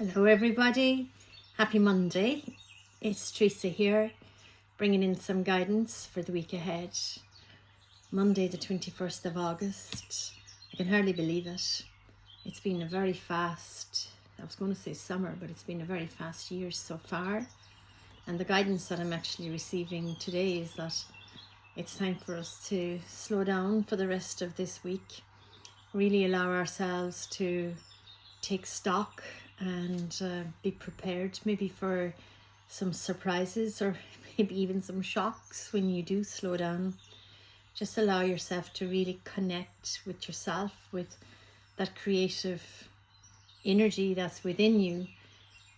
Hello everybody, happy Monday. It's Therese here, bringing in some guidance for the week ahead. Monday the 21st of August, I can hardly believe it. It's been a very fast, I was going to say summer, but it's been a very fast year so far. And the guidance that I'm actually receiving today is that it's time for us to slow down for the rest of this week, really allow ourselves to take stock and be prepared maybe for some surprises or maybe even some shocks when you do slow down. Just allow yourself to really connect with yourself, with that creative energy that's within you,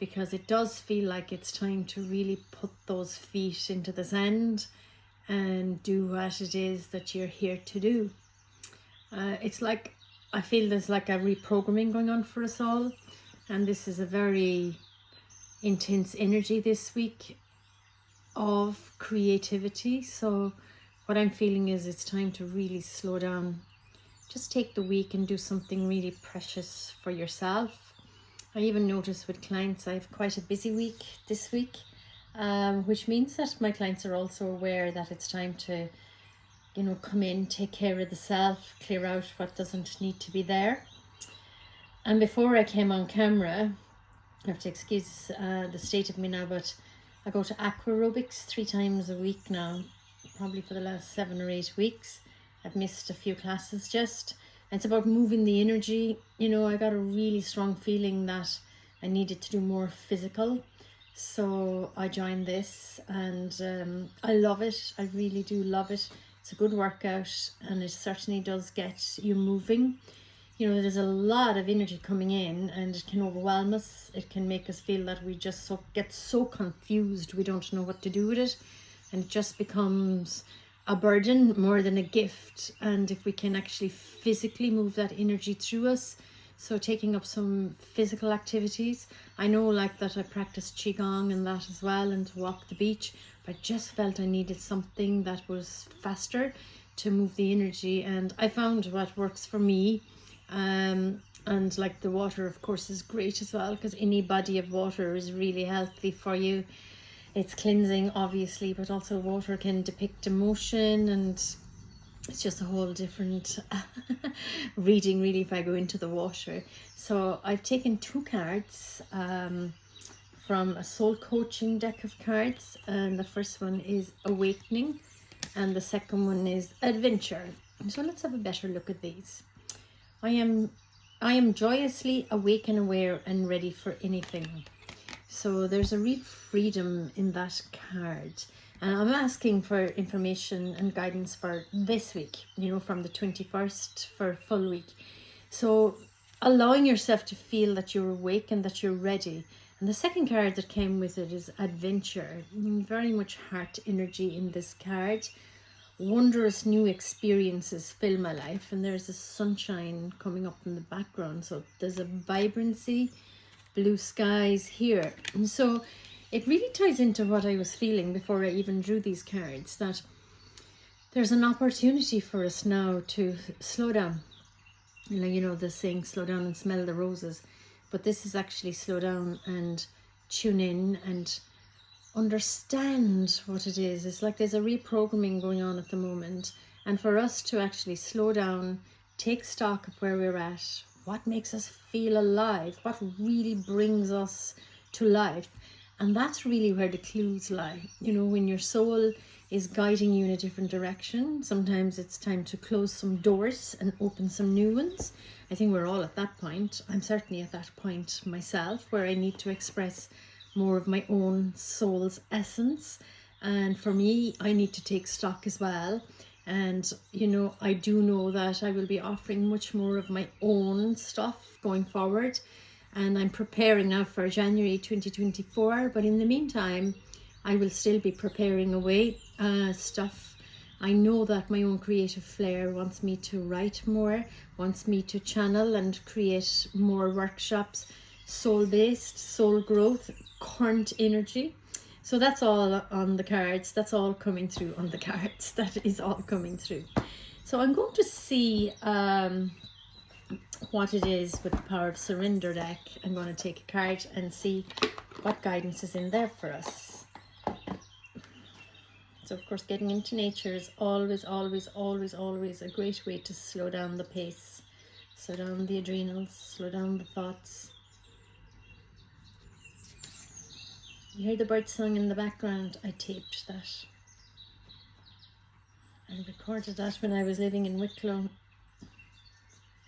because it does feel like it's time to really put those feet into the sand and do what it is that you're here to do. It's like, I feel there's like a reprogramming going on for us all, and this is a very intense energy this week of creativity. So what I'm feeling is it's time to really slow down. Just take the week and do something really precious for yourself. I even notice with clients, I have quite a busy week this week, which means that my clients are also aware that it's time to, come in, take care of the self, clear out what doesn't need to be there. And before I came on camera, I have to excuse the state of me now, but I go to aqua aerobics 3 times a week now, probably for the last 7 or 8 weeks. I've missed a few classes just. And it's about moving the energy. I got a really strong feeling that I needed to do more physical. So I joined this and I love it. I really do love it. It's a good workout and it certainly does get you moving. There's a lot of energy coming in and it can overwhelm us. It can make us feel that we just get so confused. We don't know what to do with it. And it just becomes a burden more than a gift. And if we can actually physically move that energy through us, so taking up some physical activities. I know like that I practice Qigong and that as well, and to walk the beach, but I just felt I needed something that was faster to move the energy. And I found what works for me. And like the water, of course, is great as well, because any body of water is really healthy for you. It's cleansing, obviously, but also water can depict emotion, and it's just a whole different reading, really, if I go into the water. So I've taken 2 cards from a soul coaching deck of cards, and the first one is Awakening, and the second one is Adventure. So let's have a better look at these. I am joyously awake and aware and ready for anything. So there's a real freedom in that card. And I'm asking for information and guidance for this week, from the 21st for a full week. So allowing yourself to feel that you're awake and that you're ready. And the second card that came with it is Adventure. Very much heart energy in this card. Wondrous new experiences fill my life, and there's a sunshine coming up in the background, so there's a vibrancy, blue skies here. And so it really ties into what I was feeling before I even drew these cards, that there's an opportunity for us now to slow down. The saying, slow down and smell the roses, but this is actually slow down and tune in and understand what it is. It's like there's a reprogramming going on at the moment, and for us to actually slow down, take stock of where we're at, what makes us feel alive, what really brings us to life. And that's really where the clues lie. When your soul is guiding you in a different direction, sometimes it's time to close some doors and open some new ones. I think we're all at that point. I'm certainly at that point myself, where I need to express more of my own soul's essence. And for me, I need to take stock as well. And I do know that I will be offering much more of my own stuff going forward, and I'm preparing now for January 2024. But in the meantime, I will still be preparing away stuff. I know that my own creative flair wants me to write more, wants me to channel and create more workshops, soul-based, soul growth, current energy. So that's all on the cards. That's all coming through on the cards. That is all coming through. So I'm going to see what it is with the Power of Surrender deck. I'm going to take a card and see what guidance is in there for us. So of course, getting into nature is always, always, always, always a great way to slow down the pace, slow down the adrenals, slow down the thoughts. You hear the bird song in the background. I taped that. I recorded that when I was living in Wicklow.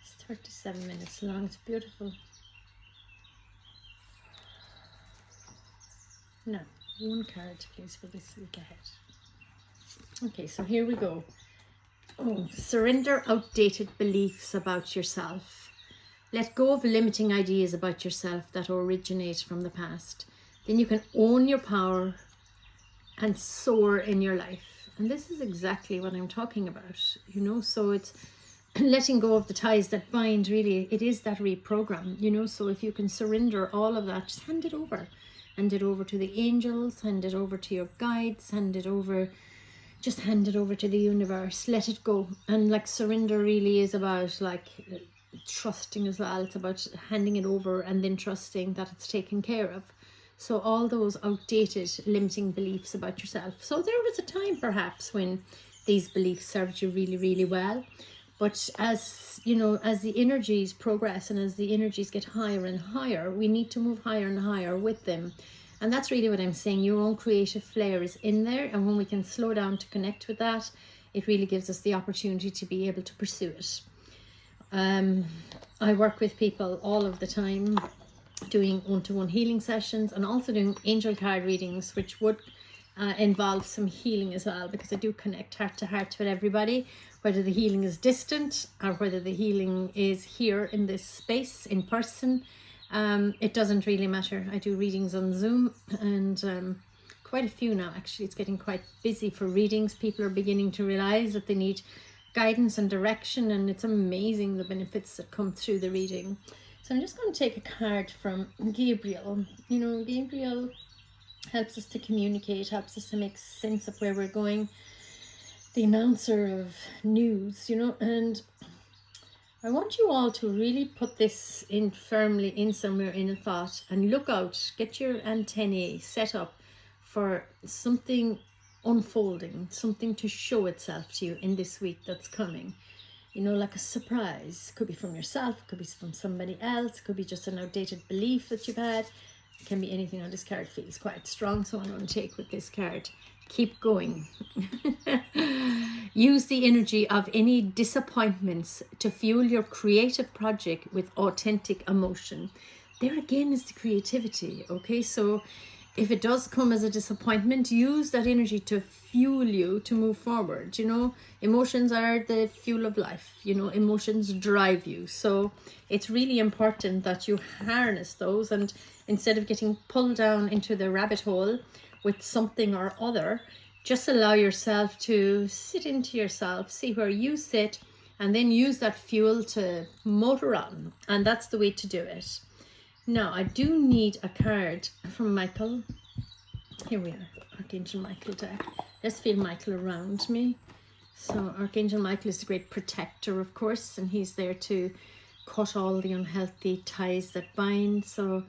It's 37 minutes long. It's beautiful. Now, one card, please, for this week ahead. Okay, so here we go. Oh, surrender outdated beliefs about yourself. Let go of limiting ideas about yourself that originate from the past. Then you can own your power and soar in your life. And this is exactly what I'm talking about, you know, so it's letting go of the ties that bind. Really, it is that reprogram, you know. So if you can surrender all of that, just hand it over. Hand it over to the angels, hand it over to your guides, just hand it over to the universe. Let it go. And like surrender really is about like trusting as well. It's about handing it over and then trusting that it's taken care of. So all those outdated limiting beliefs about yourself. So there was a time perhaps when these beliefs served you really, really well. But as you know, as the energies progress and as the energies get higher and higher, we need to move higher and higher with them. And that's really what I'm saying. Your own creative flair is in there. And when we can slow down to connect with that, it really gives us the opportunity to be able to pursue it. I work with people all of the time, doing one-to-one healing sessions and also doing angel card readings, which would involve some healing as well, because I do connect heart to heart with everybody, whether the healing is distant or whether the healing is here in this space in person. It doesn't really matter. I do readings on Zoom, and quite a few now actually. It's getting quite busy for readings. People are beginning to realize that they need guidance and direction, and it's amazing the benefits that come through the reading. So I'm just going to take a card from Gabriel. You know, Gabriel helps us to communicate, helps us to make sense of where we're going, the announcer of news, you know. And I want you all to really put this in firmly in somewhere in a thought and look out, get your antennae set up for something unfolding, something to show itself to you in this week that's coming. You know, like a surprise. Could be from yourself, could be from somebody else, could be just an outdated belief that you've had. It can be anything. On this card feels quite strong, so I'm going to take with this card. Keep going. Use the energy of any disappointments to fuel your creative project with authentic emotion. There again is the creativity, okay? So if it does come as a disappointment, use that energy to fuel you to move forward. You know, emotions are the fuel of life. You know, emotions drive you. So it's really important that you harness those, and instead of getting pulled down into the rabbit hole with something or other, just allow yourself to sit into yourself, see where you sit, and then use that fuel to motor on. And that's the way to do it. Now, I do need a card from Michael. Here we are, Archangel Michael deck. Let's feel Michael around me. So Archangel Michael is the great protector, of course, and he's there to cut all the unhealthy ties that bind. So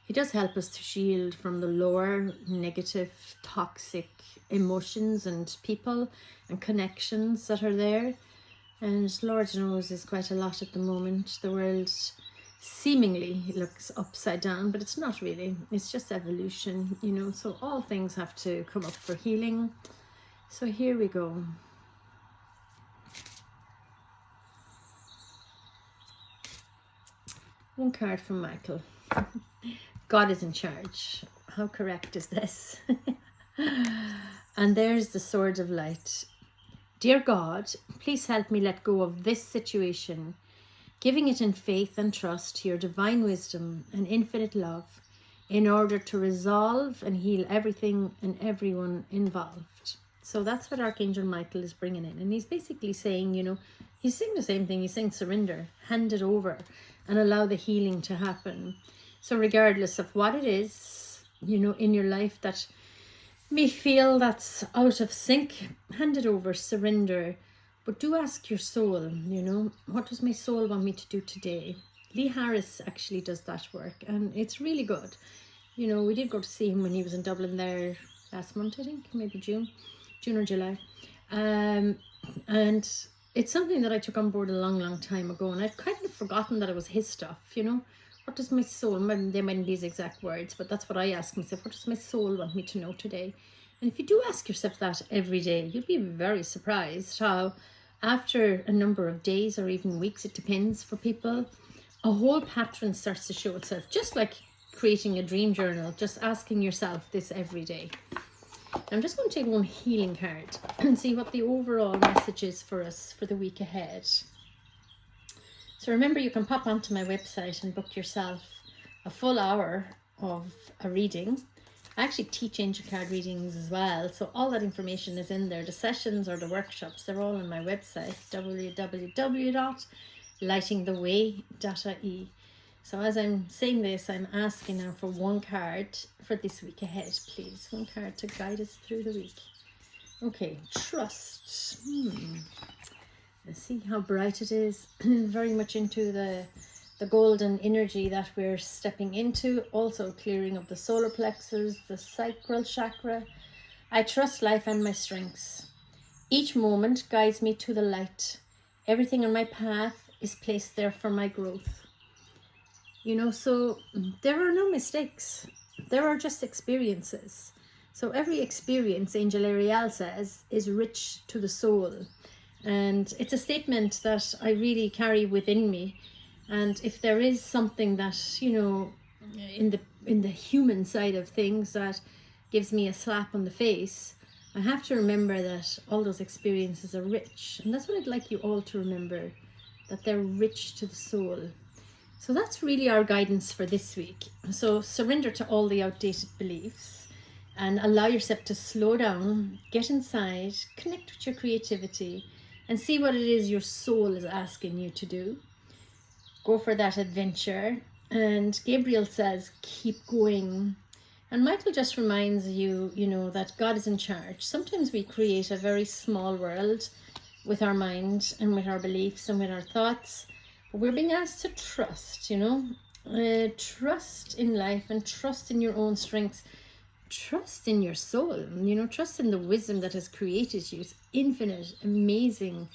he does help us to shield from the lower, negative, toxic emotions and people and connections that are there. And Lord knows there's quite a lot at the moment. The world seemingly looks upside down, but it's not really. It's just evolution, you know. So all things have to come up for healing. So here we go. One card from Michael. God is in charge. How correct is this? And there's the sword of light. Dear God, please help me let go of this situation, giving it in faith and trust to your divine wisdom and infinite love, in order to resolve and heal everything and everyone involved. So that's what Archangel Michael is bringing in. And he's basically saying, you know, he's saying the same thing. He's saying surrender, hand it over, and allow the healing to happen. So regardless of what it is, you know, in your life that may feel that's out of sync, hand it over, surrender. But do ask your soul, you know, what does my soul want me to do today? Lee Harris actually does that work, and it's really good. You know, we did go to see him when he was in Dublin there last month, I think, maybe June or July. And it's something that I took on board a long time ago, and I'd kind of forgotten that it was his stuff, you know. What does my soul, they mightn't be his exact words, but that's what I ask myself. What does my soul want me to know today? And if you do ask yourself that every day, you'll be very surprised how after a number of days or even weeks, it depends for people, a whole pattern starts to show itself, just like creating a dream journal, just asking yourself this every day. I'm just going to take one healing card and see what the overall message is for us for the week ahead. So remember, you can pop onto my website and book yourself a full hour of a reading. I actually teach angel card readings as well, so all that information is in there. The sessions or the workshops, they're all on my website, www.lightingtheway.ie. So as I'm saying this, I'm asking now for one card for this week ahead, please. One card to guide us through the week. Okay, trust. Let's see how bright it is. Very much into the golden energy that we're stepping into. Also clearing of the solar plexus, the sacral chakra. I trust life and my strengths. Each moment guides me to the light. Everything on my path is placed there for my growth. You know, so there are no mistakes. There are just experiences. So every experience, Angel Ariel says, is rich to the soul. And it's a statement that I really carry within me. And if there is something that, you know, in the human side of things that gives me a slap on the face, I have to remember that all those experiences are rich. And that's what I'd like you all to remember, that they're rich to the soul. So that's really our guidance for this week. So surrender to all the outdated beliefs and allow yourself to slow down, get inside, connect with your creativity, and see what it is your soul is asking you to do. Go for that adventure. And Gabriel says, keep going. And Michael just reminds you, you know, that God is in charge. Sometimes we create a very small world with our mind and with our beliefs and with our thoughts. But we're being asked to trust, you know, trust in life and trust in your own strengths. Trust in your soul, you know, trust in the wisdom that has created you. It's infinite, amazing,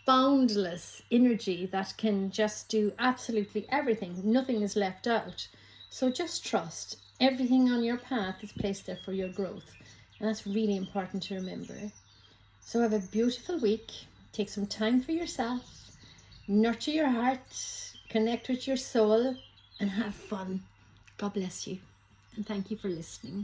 boundless energy that can just do absolutely everything. Nothing is left out. So just trust. Everything on your path is placed there for your growth. And that's really important to remember. So have a beautiful week. Take some time for yourself. Nurture your heart. Connect with your soul. And have fun. God bless you. And thank you for listening.